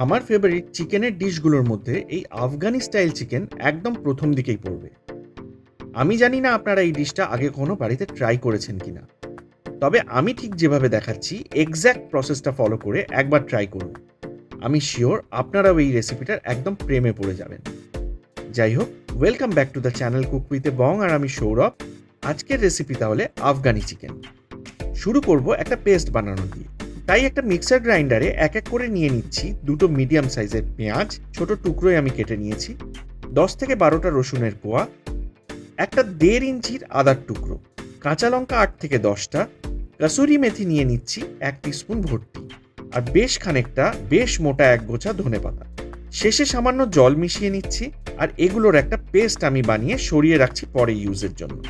আমার ফেভারিট চিকেনের ডিশগুলোর মধ্যে এই আফগানি স্টাইল চিকেন একদম প্রথম দিকেই পড়বে। আমি জানি না আপনারা এই ডিশটা আগে কখনো বাড়িতে ট্রাই করেছেন কিনা, তবে আমি ঠিক যেভাবে দেখাচ্ছি এক্স্যাক্ট প্রসেসটা ফলো করে একবার ট্রাই করুন। আমি শিওর আপনারাও এই রেসিপিটার একদম প্রেমে পড়ে যাবেন। যাই হোক, welcome back to the channel cook with a bong, আর আমি সৌরভ। আজকের রেসিপি তাহলে আফগানি চিকেন। শুরু করব একটা পেস্ট বানানো দিয়ে। তাই একটা মিক্সার গ্রাইন্ডারে এক এক করে নিয়ে নিচ্ছি দুটো মিডিয়াম সাইজের পেঁয়াজ, ছোট টুকরোয় আমি কেটে নিয়েছি, 10 থেকে 12টা রসুনের কোয়া, একটা 1.5 ইঞ্চির আদার টুকরো, কাঁচা লঙ্কা 8 থেকে 10টা, কাসুরি মেথি নিয়ে নিচ্ছি 1 টিস্পুন ভর্তি, আর বেশ খানিকটা বেশ মোটা এক গোছা ধনেপাতা। শেষে সামান্য জল মিশিয়ে নিচ্ছি, আর এগুলোর একটা পেস্ট আমি বানিয়ে সরিয়ে রাখছি পরে ইউজের জন্য।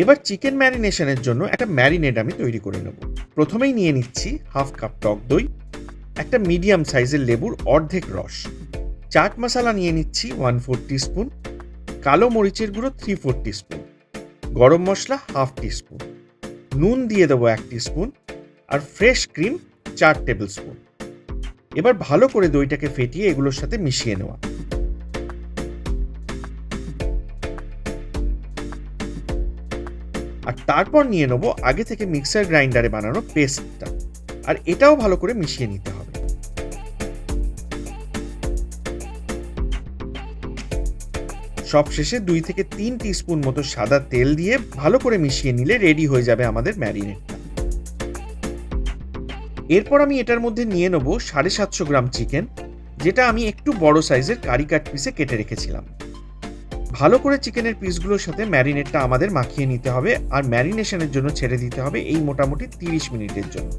এবার চিকেন ম্যারিনেশনের জন্য একটা ম্যারিনেড আমি তৈরি করে নেব। প্রথমেই নিয়ে নিচ্ছি হাফ কাপ টক দই, একটা মিডিয়াম সাইজের লেবুর অর্ধেক রস, চাট মশলা নিয়ে নিচ্ছি 1/4 টিস্পুন, কালো মরিচের গুঁড়ো 3/4 টিস্পুন, গরম মশলা হাফ টিস্পুন, নুন দিয়ে দেবো 1 টিস্পুন, আর ফ্রেশ ক্রিম 4 টেবিল স্পুন। এবার ভালো করে দইটাকে ফেটিয়ে এগুলোর সাথে মিশিয়ে নেওয়া। আর তারপর নিয়ে নেবো আগে থেকে মিক্সার গ্রাইন্ডারে বানানো পেস্টটা, আর এটাও ভালো করে মিশিয়ে নিতে হবে। সবশেষে 2 থেকে 3 টিস্পুন মতো সাদা তেল দিয়ে ভালো করে মিশিয়ে নিলে রেডি হয়ে যাবে আমাদের ম্যারিনেডটা। এরপর আমি এটার মধ্যে নিয়ে নেব 750 গ্রাম চিকেন, যেটা আমি একটু বড় সাইজের কারি কাট পিসে কেটে রেখেছিলাম। ভালো করে চিকেনের পিসগুলোর সাথে ম্যারিনেডটা আমাদের মাখিয়ে নিতে হবে, আর ম্যারিনেশনের জন্য ছেড়ে দিতে হবে এই মোটামুটি 30 মিনিটের জন্য।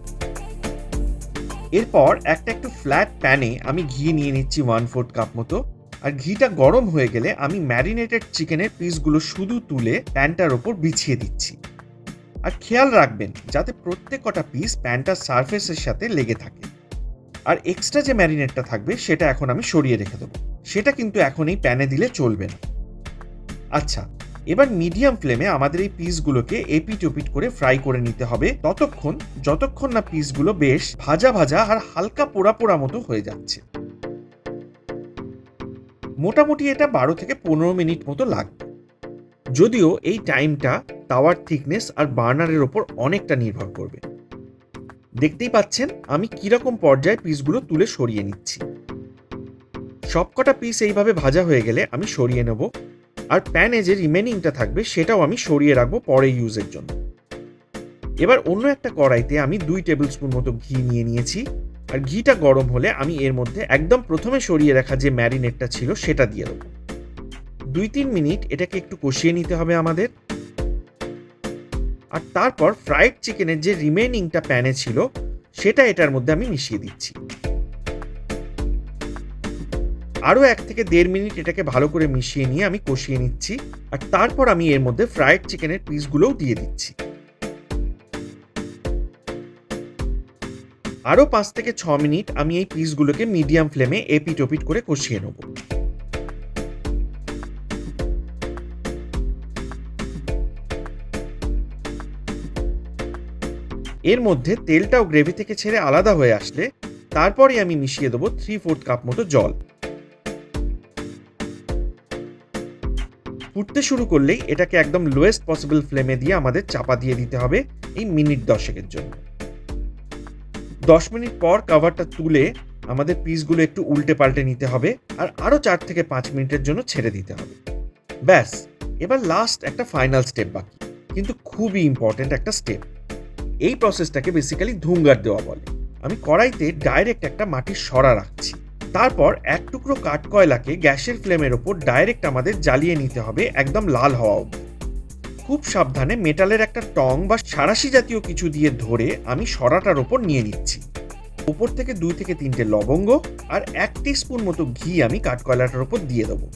এরপর একটা একটু ফ্ল্যাট প্যানে আমি ঘি নিয়ে নিচ্ছি 1/4 কাপ মতো, আর ঘিটা গরম হয়ে গেলে আমি ম্যারিনেটেড চিকেনের পিসগুলো শুধু তুলে প্যানটার ওপর বিছিয়ে দিচ্ছি। আর খেয়াল রাখবেন যাতে প্রত্যেক কটা পিস প্যানটার সারফেসের সাথে লেগে থাকে। আর এক্সট্রা যে ম্যারিনেটটা থাকবে সেটা এখন আমি সরিয়ে রেখে দেবো, সেটা কিন্তু এখন এই প্যানে দিলে চলবে না। আচ্ছা, এবার মিডিয়াম ফ্লেমে আমাদের এই পিসগুলোকে এপিট ওপিট করে ফ্রাই করে নিতে হবে যতক্ষণ না পিসগুলো বেশ ভাজা ভাজা আর হালকা পোড়া পোড়া মতো হয়ে যাচ্ছে। মোটামুটি এটা 12 থেকে 15 মিনিট মতো লাগবে, যদিও এই টাইমটা তাওয়ার থিকনেস আর বার্নারের ওপর অনেকটা নির্ভর করবে। দেখতেই পাচ্ছেন আমি কিরকম পর্যায়ে পিসগুলো তুলে সরিয়ে নিচ্ছি। সবকটা পিস এইভাবে ভাজা হয়ে গেলে আমি সরিয়ে নেব, আর প্যানে যে রিমেনিংটা থাকবে সেটাও আমি সরিয়ে রাখবো পরে ইউজের জন্য। এবার অন্য একটা কড়াইতে আমি 2 টেবিল স্পুন মতো ঘি নিয়ে নিয়েছি, আর ঘিটা গরম হলে আমি এর মধ্যে একদম প্রথমে সরিয়ে রাখা যে ম্যারিনেটটা ছিল সেটা দিয়ে দেবো। 2-3 মিনিট এটাকে একটু কষিয়ে নিতে হবে আমাদের। আর তারপর ফ্রাইড চিকেনের যে রিমেনিংটা প্যানে ছিল সেটা এটার মধ্যে আমি মিশিয়ে দিচ্ছি। আরও 1 থেকে 1.5 মিনিট এটাকে ভালো করে মিশিয়ে নিয়ে আমি কষিয়ে নিচ্ছি, আর তারপর আমি এর মধ্যে ফ্রাইড চিকেনের পিসগুলোও দিয়ে দিচ্ছি। আরও 5 থেকে 6 মিনিট আমি এই পিসগুলোকে মিডিয়াম ফ্লেমে এপিট ওপিট করে কষিয়ে নেব। এর মধ্যে তেলটাও গ্রেভি থেকে ছেড়ে আলাদা হয়ে আসলে তারপরে আমি মিশিয়ে দেবো 3/4 কাপ মতো জল। ফুটতে শুরু করলেই এটাকে একদম লোয়েস্ট পসিবল ফ্লেমে দিয়ে আমাদের চাপা দিয়ে দিতে হবে এই মিনিট 10 জন্য। 10 মিনিট পর কভারটা তুলে আমাদের পিসগুলো একটু উল্টে পাল্টে নিতে হবে, আর আরও 4 থেকে 5 মিনিটের জন্য ছেড়ে দিতে হবে। ব্যাস, এবার লাস্ট একটা ফাইনাল স্টেপ বাকি, কিন্তু খুবই ইম্পর্টেন্ট একটা স্টেপ। এই প্রসেসটাকে বেসিক্যালি ধুঙ্গার দেওয়া বলে। আমি কড়াইতে ডাইরেক্ট একটা মাটির সরা রাখছি, তারপর এক টুকরো কাঠকয়লাকে গ্যাসের ফ্লেমের ওপর ডাইরেক্ট আমাদের জ্বালিয়ে নিতে হবে একদম লাল হওয়া অবধি। খুব সাবধানে মেটালের একটা টং বা সাঁড়াশি জাতীয় কিছু দিয়ে ধরে আমি সরাটার ওপর নিয়ে নিচ্ছি। ওপর থেকে 2 থেকে 3টে লবঙ্গ আর 1 টিস্পুন মতো ঘি আমি কাঠকয়লাটার ওপর দিয়ে দেবো।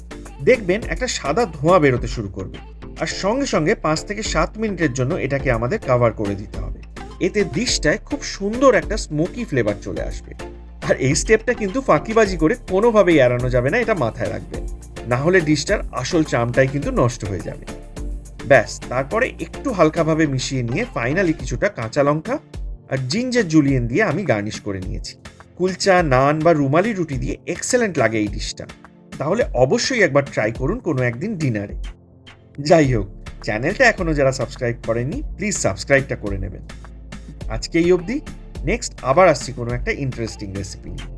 দেখবেন একটা সাদা ধোঁয়া বেরোতে শুরু করবে, আর সঙ্গে সঙ্গে 5 থেকে 7 মিনিটের জন্য এটাকে আমাদের কভার করে দিতে হবে। এতে ডিশটায় খুব সুন্দর একটা স্মোকি ফ্লেভার চলে আসবে। আর এই স্টেপটা কিন্তু ফাঁকিবাজি করে কোনোভাবেই এড়ানো যাবে না, এটা মাথায় রাখবেন, না হলে ডিশটার আসল চামটাই কিন্তু নষ্ট হয়ে যাবে। ব্যাস, তারপরে একটু হালকাভাবে মিশিয়ে নিয়ে ফাইনালি কিছুটা কাঁচা লঙ্কা আর জিঞ্জার জুলিয়েন দিয়ে আমি গার্নিশ করে নিয়েছি। কুলচা, নান বা রুমালি রুটি দিয়ে এক্সেলেন্ট লাগে এই ডিশটা। তাহলে অবশ্যই একবার ট্রাই করুন কোনো একদিন ডিনারে। যাই হোক, চ্যানেলটা এখনো যারা সাবস্ক্রাইব করেননি প্লিজ সাবস্ক্রাইবটা করে নেবেন। আজকে এই অবধি। নেক্সট আবার আসছি কোনো একটা ইন্টারেস্টিং রেসিপি নিয়ে।